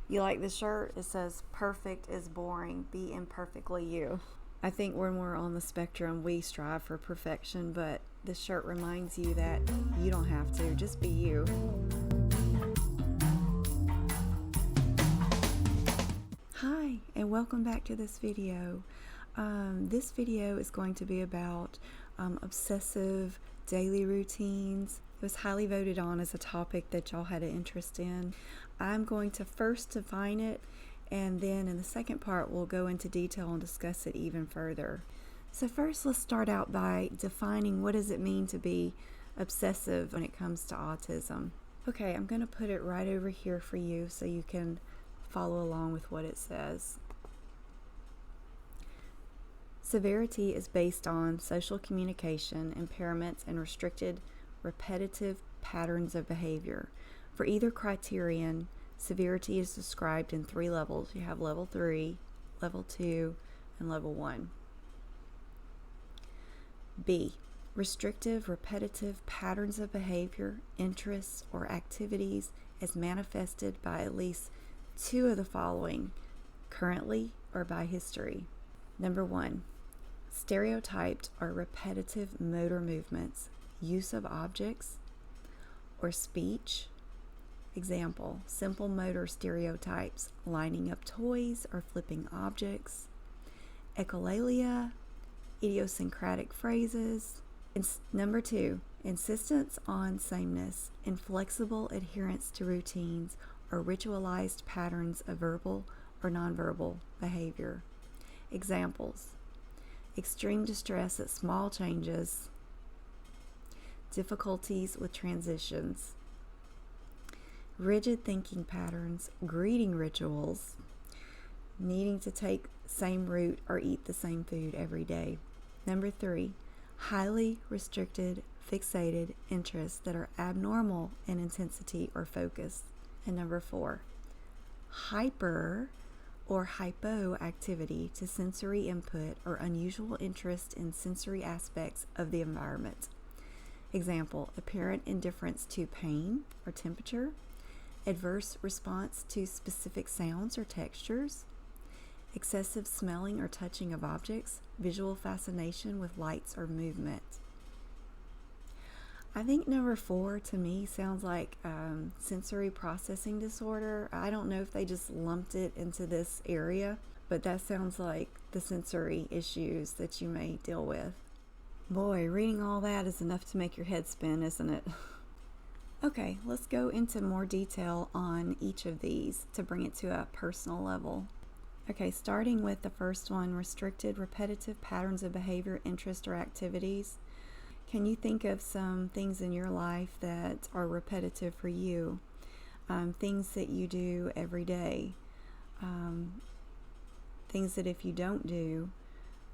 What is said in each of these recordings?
You like the shirt? It says, "Perfect is boring, be imperfectly you." I think when we're on the spectrum, we strive for perfection, but this shirt reminds you that you don't have to. Just be you. Hi, and welcome back to this video. This video is going to be about obsessive daily routines. It was highly voted on as a topic that y'all had an interest in. I'm going to first define it, and then in the second part we'll go into detail and discuss it even further. So first, let's start out by defining what does it mean to be obsessive when it comes to autism. Okay, I'm going to put it right over here for you so you can follow along with what it says. Severity is based on social communication, impairments, and restricted, repetitive patterns of behavior. For either criterion, severity is described in 3 levels. You have level 3, level 2, and level 1. B. Restrictive, repetitive patterns of behavior, interests, or activities as manifested by at least 2 of the following, currently or by history. Number 1. Stereotyped or repetitive motor movements, use of objects, or speech. Example, simple motor stereotypes, lining up toys or flipping objects. Echolalia, idiosyncratic phrases. Number 2, insistence on sameness, inflexible adherence to routines, or ritualized patterns of verbal or nonverbal behavior. Examples, extreme distress at small changes, difficulties with transitions, rigid thinking patterns, greeting rituals, needing to take same route or eat the same food every day. Number 3, highly restricted, fixated interests that are abnormal in intensity or focus. And number 4, hyper or hypoactivity to sensory input or unusual interest in sensory aspects of the environment. Example, apparent indifference to pain or temperature, adverse response to specific sounds or textures, excessive smelling or touching of objects, visual fascination with lights or movement. I think number 4 to me sounds like sensory processing disorder. I don't know if they just lumped it into this area, but that sounds like the sensory issues that you may deal with. Boy, reading all that is enough to make your head spin, isn't it? Okay, let's go into more detail on each of these to bring it to a personal level. Okay, starting with the first one, restricted, repetitive patterns of behavior, interest, or activities. Can you think of some things in your life that are repetitive for you? Things that you do every day. Things that if you don't do,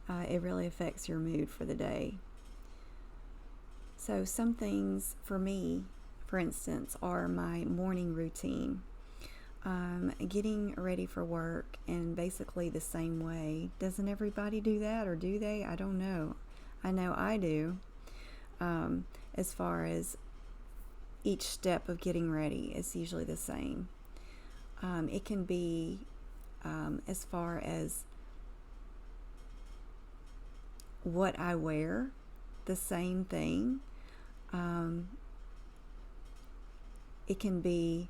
it really affects your mood for the day. So some things for me, for instance, are my morning routine. Getting ready for work in basically the same way. Doesn't everybody do that, or do they? I don't know. I know I do. As far as each step of getting ready is usually the same. It can be as far as what I wear, the same thing. It can be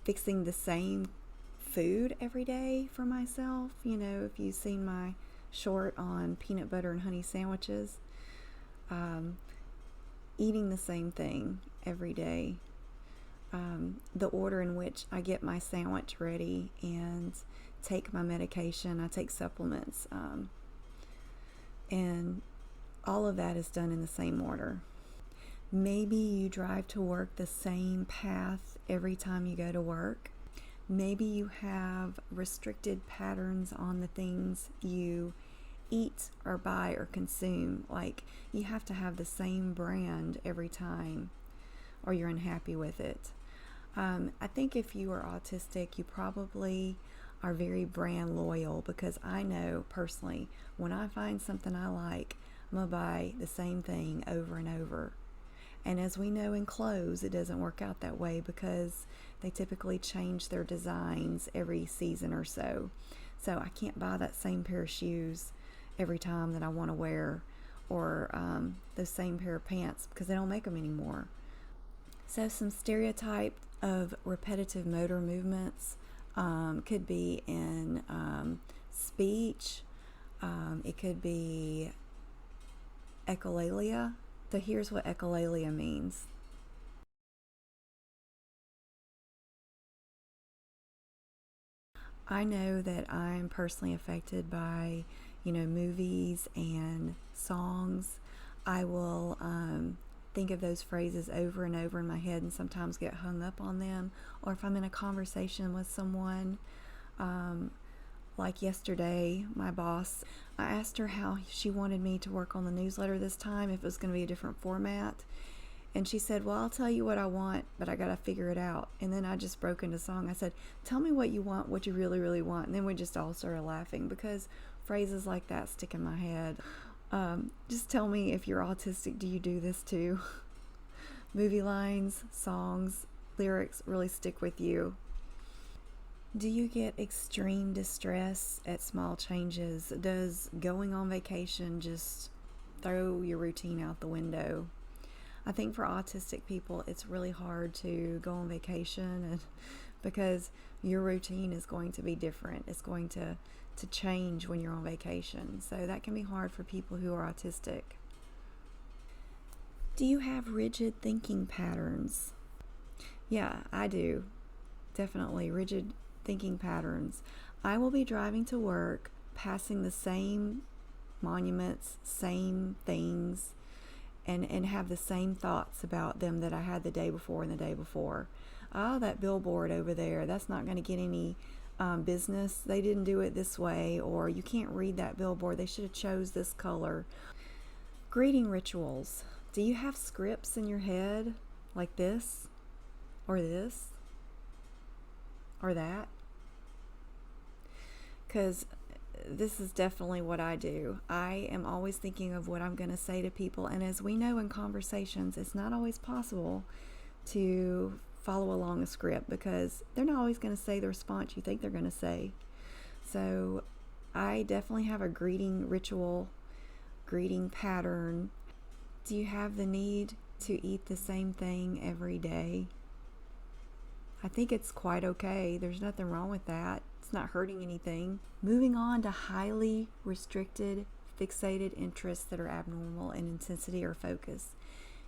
fixing the same food every day for myself. You know, if you've seen my short on peanut butter and honey sandwiches, eating the same thing every day, the order in which I get my sandwich ready and take my medication, I take supplements, and all of that is done in the same order. Maybe you drive to work the same path every time you go to work. Maybe you have restricted patterns on the things you eat or buy or consume, like you have to have the same brand every time or you're unhappy with it. I think if you are autistic, you probably are very brand loyal, because I know personally when I find something I like, I'm gonna buy the same thing over and over, And as we know in clothes, it doesn't work out that way because they typically change their designs every season or so. So I can't buy that same pair of shoes every time that I want to wear, or the same pair of pants, because they don't make them anymore. So some stereotype of repetitive motor movements could be in speech. It could be echolalia. So here's what echolalia means. I know that I'm personally affected by, movies and songs. I will think of those phrases over and over in my head and sometimes get hung up on them. Or if I'm in a conversation with someone, like yesterday, my boss, I asked her how she wanted me to work on the newsletter this time, if it was going to be a different format. And she said, well, I'll tell you what I want, but I got to figure it out. And then I just broke into song. I said, tell me what you want, what you really, really want. And then we just all started laughing because phrases like that stick in my head. Just tell me if you're autistic, do you do this too? Movie lines, songs, lyrics really stick with you. Do you get extreme distress at small changes? Does going on vacation just throw your routine out the window? I think for autistic people, it's really hard to go on vacation and because your routine is going to be different. It's going to change when you're on vacation. So that can be hard for people who are autistic. Do you have rigid thinking patterns? Yeah, I do. Definitely rigid thinking patterns. I will be driving to work, passing the same monuments, same things, and have the same thoughts about them that I had the day before and the day before. Oh, that billboard over there, that's not going to get any business. They didn't do it this way, or you can't read that billboard. They should have chose this color. Greeting rituals. Do you have scripts in your head like this, or this, or that? Because this is definitely what I do. I am always thinking of what I'm going to say to people, and as we know in conversations, it's not always possible to follow along a script because they're not always going to say the response you think they're going to say. So I definitely have a greeting ritual, greeting pattern. Do you have the need to eat the same thing every day? I think it's quite okay. There's nothing wrong with that. It's not hurting anything. Moving on to highly restricted, fixated interests that are abnormal in intensity or focus.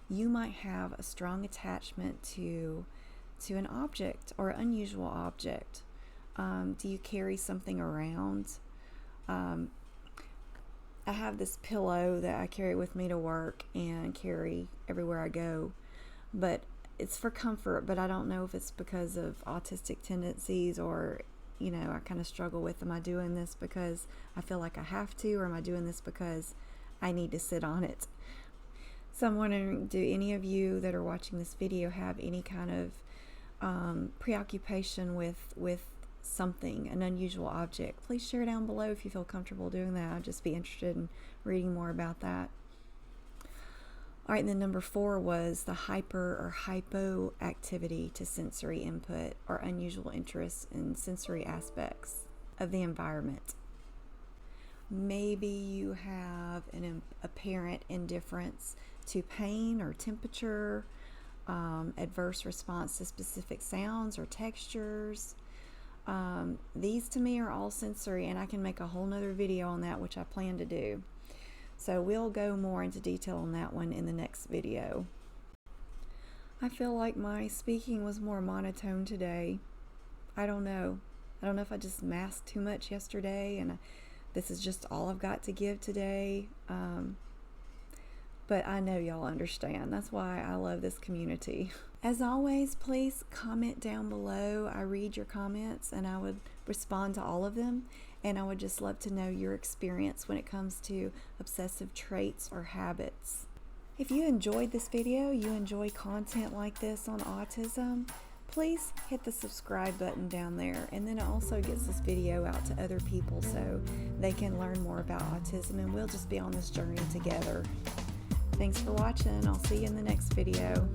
You might have a strong attachment to an object or unusual object. Do you carry something around? I have this pillow that I carry with me to work and carry everywhere I go, but it's for comfort, but I don't know if it's because of autistic tendencies or I kind of struggle with, am I doing this because I feel like I have to, or am I doing this because I need to sit on it? So I'm wondering, do any of you that are watching this video have any kind of preoccupation with something, an unusual object? Please share down below if you feel comfortable doing that. I'd just be interested in reading more about that. All right, and then number 4 was the hyper or hypoactivity to sensory input or unusual interest in sensory aspects of the environment. Maybe you have an apparent indifference to pain or temperature, adverse response to specific sounds or textures. These to me are all sensory, and I can make a whole nother video on that, which I plan to do. So we'll go more into detail on that one in the next video. I feel like my speaking was more monotone today. I don't know. I don't know if I just masked too much yesterday and this is just all I've got to give today. But I know y'all understand. That's why I love this community. As always, please comment down below. I read your comments and I would respond to all of them. And I would just love to know your experience when it comes to obsessive traits or habits. If you enjoyed this video, you enjoy content like this on autism, please hit the subscribe button down there. And then it also gets this video out to other people so they can learn more about autism, and we'll just be on this journey together. Thanks for watching. I'll see you in the next video.